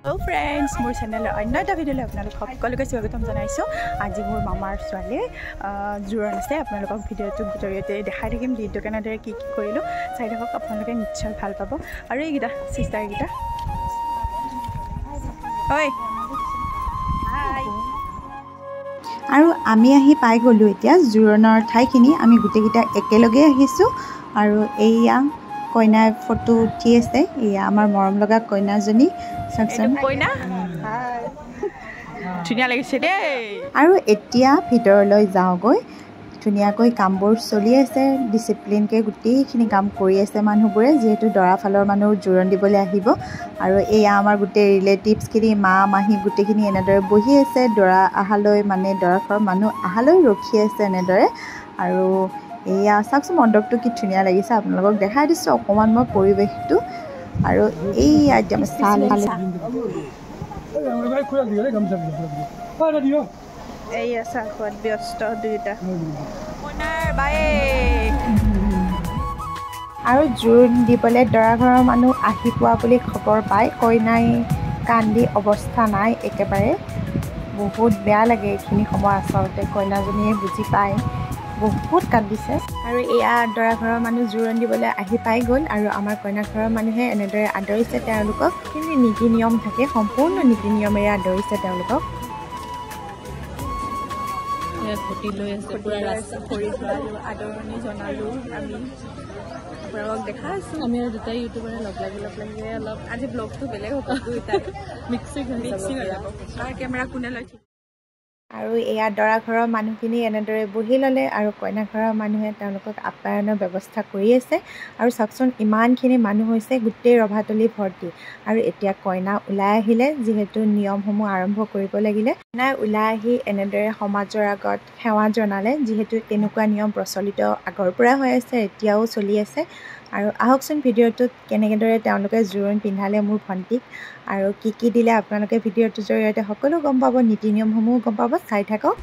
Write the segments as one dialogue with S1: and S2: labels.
S1: Hello friends, মোৰ চেনেলৰ অন্য এটা ভিডিঅ'লৈ আপোনালোক সকলোকে স্বাগতম জনাইছোঁ। আজি মোৰ মামাৰ ছোৱালীৰ জোৰণ আছে। আপোনালোকক ভিডিঅ'টোৰ জৰিয়তে দেখাই থাকিম দিনটো কেনেদৰে কি কৰিলোঁ। চাই থাকক, আপোনালোকে নিশ্চয় ভাল পাব। আৰু এইকেইটা চিষ্টাৰকেইটা হয়
S2: আৰু আমি আহি পাই গ'লোঁ এতিয়া জোৰণৰ ঠাইখিনি। আমি গোটেইকেইটা একেলগে আহিছোঁ আৰু এইয়া কইনাৰ ফটো উঠি আছে। এয়া আমাৰ মৰম লগা কইনাজনী
S1: কইনা ধুনীয়া লাগিছে দেই।
S2: আৰু এতিয়া ভিতৰলৈ যাওঁগৈ। ধুনীয়াকৈ কামবোৰ চলি আছে, ডিচিপ্লিনকৈ গোটেইখিনি কাম কৰি আছে মানুহবোৰে, যিহেতু দৰা ফালৰ মানুহ জোৰণ দিবলৈ আহিব। আৰু এয়া আমাৰ গোটেই ৰিলেটিভছখিনি, মা মাহী গোটেইখিনি এনেদৰে বহি আছে দৰা অহালৈ, মানে দৰা ঘৰৰ মানুহ অহালৈ ৰখি আছে এনেদৰে। আৰু এয়া চাওকচোন মণ্ডপটো কি ধুনীয়া লাগিছে, আপোনালোকক দেখাই দিছোঁ অকণমান মই পৰিৱেশটো। আৰু এইয়া একদম চাল
S1: এইয়া চাহত ব্যস্ত দুয়োটা।
S2: আৰু জোৰোণ দিবলৈ দৰা ঘৰৰ মানুহ আহি পোৱা বুলি খবৰ পাই কইনাই কান্দি অৱস্থা নাই একেবাৰে। বহুত বেয়া লাগে এইখিনি সময়, আচলতে কইনাজনীয়ে বুজি পায়, বহুত কান্দিছে। আৰু এয়া দৰা ঘৰৰ মানুহ জোৰোণ দিবলৈ আহি পাই গ'ল। আৰু আমাৰ কইনা ঘৰৰ মানুহে এনেদৰে আদৰিছে তেওঁলোকক। কিন্তু নীতি নিয়ম থাকে, সম্পূৰ্ণ নীতি নিয়মেৰে আদৰিছে তেওঁলোকক।
S1: ঘটি লৈ আছে পুৰা ৰাস্তা কৰি আদৰণি জনালোঁ আমি। আপোনালোকক দেখাইছোঁ আমি আৰু দুটাই ইউটিউবাৰে লগ লাগি অলপ আজি ব্লগটো বেলেগ হ'ব, দুয়োটাই মিক্সিং হৈ যাব। তাৰ কেমেৰা কোনে লৈ ঠিক।
S2: আৰু এয়া দৰা ঘৰৰ মানুহখিনি এনেদৰে বহি ল'লে আৰু কইনা ঘৰৰ মানুহে তেওঁলোকক আপ্যায়নৰ ব্যৱস্থা কৰি আছে। আৰু চাওকচোন ইমানখিনি মানুহ হৈছে, গোটেই ৰভাতলি ভৰ্তি। আৰু এতিয়া কইনা ওলাই আহিলে, যিহেতু নিয়মসমূহ আৰম্ভ কৰিব লাগিলে। কইনাই ওলাই আহি এনেদৰে সমাজৰ আগত সেৱা জনালে, যিহেতু তেনেকুৱা নিয়ম প্ৰচলিত আগৰ পৰা হৈ আছে, এতিয়াও চলি আছে। আৰু আহকচোন ভিডিঅ'টোত কেনেদৰে তেওঁলোকে জোৰোণ পিন্ধালে মোৰ ভণ্টিক, আৰু কি দিলে আপোনালোকে ভিডিঅ'টোৰ জৰিয়তে সকলো গম পাব, নীতি নিয়মসমূহ গম পাব। চাই থাকক।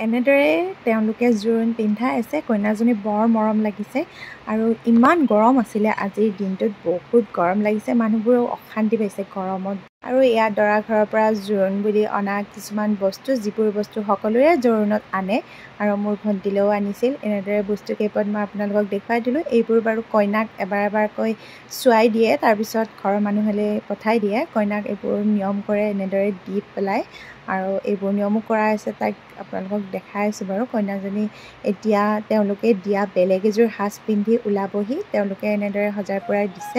S2: এনেদৰে তেওঁলোকে জোৰোণ পিন্ধাই আছে। কইনাজনী বৰ মৰম লাগিছে আৰু ইমান গৰম আছিলে আজিৰ দিনটোত, বহুত গৰম লাগিছে। মানুহবোৰেও অশান্তি পাইছে গৰমত। আৰু এয়া দৰা ঘৰৰ পৰা জোৰোণ বুলি অনা কিছুমান বস্তু, যিবোৰ বস্তু সকলোৰে জোৰোণত আনে আৰু মোৰ ভণ্টিলেও আনিছিল। এনেদৰে বস্তু কেইপদ মই আপোনালোকক দেখুৱাই দিলোঁ। এইবোৰ বাৰু কইনাক এবাৰকৈ চুৱাই দিয়ে, তাৰপিছত ঘৰৰ মানুহলৈ পঠাই দিয়ে। কইনাক এইবোৰ নিয়ম কৰে এনেদৰে দি পেলাই, আৰু এইবোৰ নিয়মো কৰা আছে। তাইক আপোনালোকক দেখাই আছোঁ বাৰু। কইনাজনী এতিয়া তেওঁলোকে দিয়া বেলেগ এযোৰ সাজ পিন্ধি ওলাবহি। তেওঁলোকে এনেদৰে সজাই পৰাই দিছে।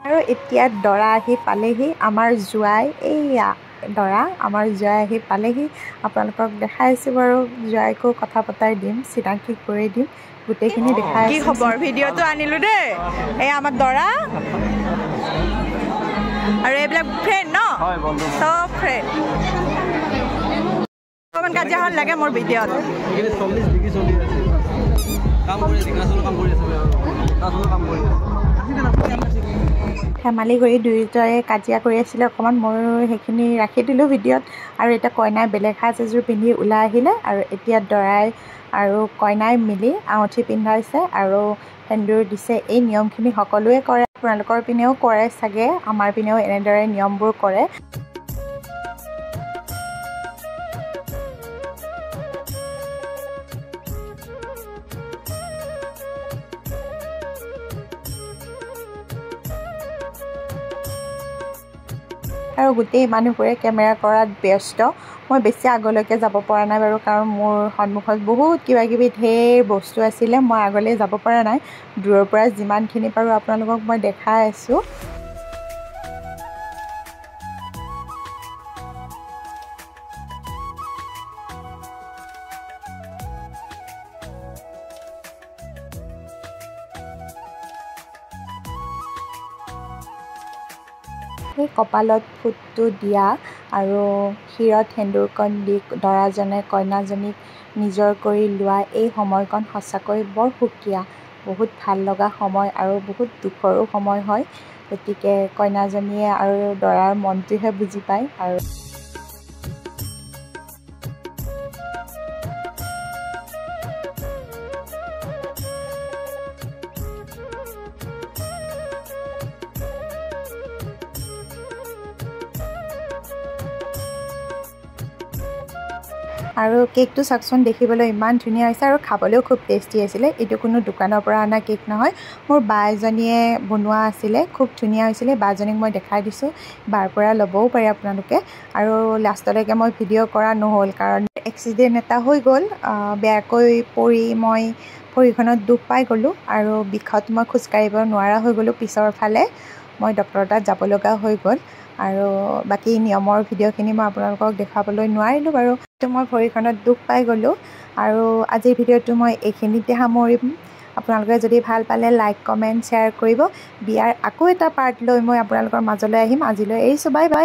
S2: আৰু এতিয়া দৰা আহি পালেহি, আমাৰ জোঁৱাই। এইয়া দৰা, আমাৰ জোঁৱাই আহি পালেহি। আপোনালোকক দেখাই আছোঁ বাৰু। জোঁৱাইকো কথা পতাই দিম, চিনাকি কৰি দিম, গোটেইখিনি দেখাই। কি খবৰ? ভিডিঅ'টো আনিলোঁ দেই। এয়া আমাৰ দৰা আৰু এইবিলাক ফ্ৰেণ্ড ন, চব ফ্ৰেণ্ড। অকণমান কাজিয়াখন লাগে মোৰ ভিডিঅ'ত। ধেমালি কৰি দুয়োটাৰে কাজিয়া কৰি আছিলে অকণমান, ময়ো সেইখিনি ৰাখি দিলোঁ ভিডিঅ'ত। আৰু এতিয়া কইনাই বেলেগ সাজ এযোৰ পিন্ধি ওলাই আহিলে, আৰু এতিয়া দৰাই আৰু কইনাই মিলি আঙুঠি পিন্ধাইছে আৰু সেন্দুৰ দিছে। এই নিয়মখিনি সকলোৱে কৰে, আপোনালোকৰ পিনেও কৰে চাগে। আমাৰ পিনেও এনেদৰে নিয়মবোৰ কৰে। আৰু গোটেই মানুহবোৰে কেমেৰা কৰাত ব্যস্ত। মই বেছি আগলৈকে যাব পৰা নাই বাৰু, কাৰণ মোৰ সন্মুখত বহুত কিবাকিবি ঢেৰ বস্তু আছিলে। মই আগলৈ যাব পৰা নাই। দূৰৰ পৰা যিমানখিনি পাৰোঁ আপোনালোকক মই দেখাই আছোঁ। সেই কপালত ফুটটো দিয়া আৰু শিৰত সেন্দুৰকণ দি দৰাজনে কইনাজনীক নিজৰ কৰি লোৱা এই সময়কণ সঁচাকৈ বৰ সুকীয়া, বহুত ভাল লগা সময় আৰু বহুত দুখৰো সময় হয়। গতিকে কইনাজনীয়ে আৰু দৰাৰ মনটোহে বুজি পায়। আৰু আৰু কেকটো চাওকচোন, দেখিবলৈ ইমান ধুনীয়া হৈছে আৰু খাবলৈও খুব টেষ্টি আছিলে। এইটো কোনো দোকানৰ পৰা অনা কেক নহয়, মোৰ বা এজনীয়ে বনোৱা আছিলে। খুব ধুনীয়া হৈছিলে। বাজনীক মই দেখাই দিছোঁ, বাৰ পৰা ল'বও পাৰে আপোনালোকে। আৰু লাষ্টলৈকে মই ভিডিঅ' কৰা নহ'ল, কাৰণ এক্সিডেণ্ট এটা হৈ গ'ল। বেয়াকৈ পৰি মই ভৰিখনত দুখ পাই গ'লোঁ, আৰু বিষত মই খোজকাঢ়িব নোৱাৰা হৈ গ'লোঁ। পিছৰ ফালে মই ডক্টৰৰ তাত যাব লগা হৈ গ'ল। আৰু বাকী নিয়মৰ ভিডিঅ'খিনি মই আপোনালোকক দেখাবলৈ নোৱাৰিলোঁ বাৰু। মই ভৰিখনত দুখ পাই গ'লোঁ। আৰু আজিৰ ভিডিঅ'টো মই এইখিনিতে সামৰিম। আপোনালোকে যদি ভাল পালে লাইক, কমেণ্ট, শ্বেয়াৰ কৰিব। বিয়াৰ আকৌ এটা পাৰ্ট লৈ মই আপোনালোকৰ মাজলৈ আহিম। আজিলৈ এৰিছোঁ, বাই বাই।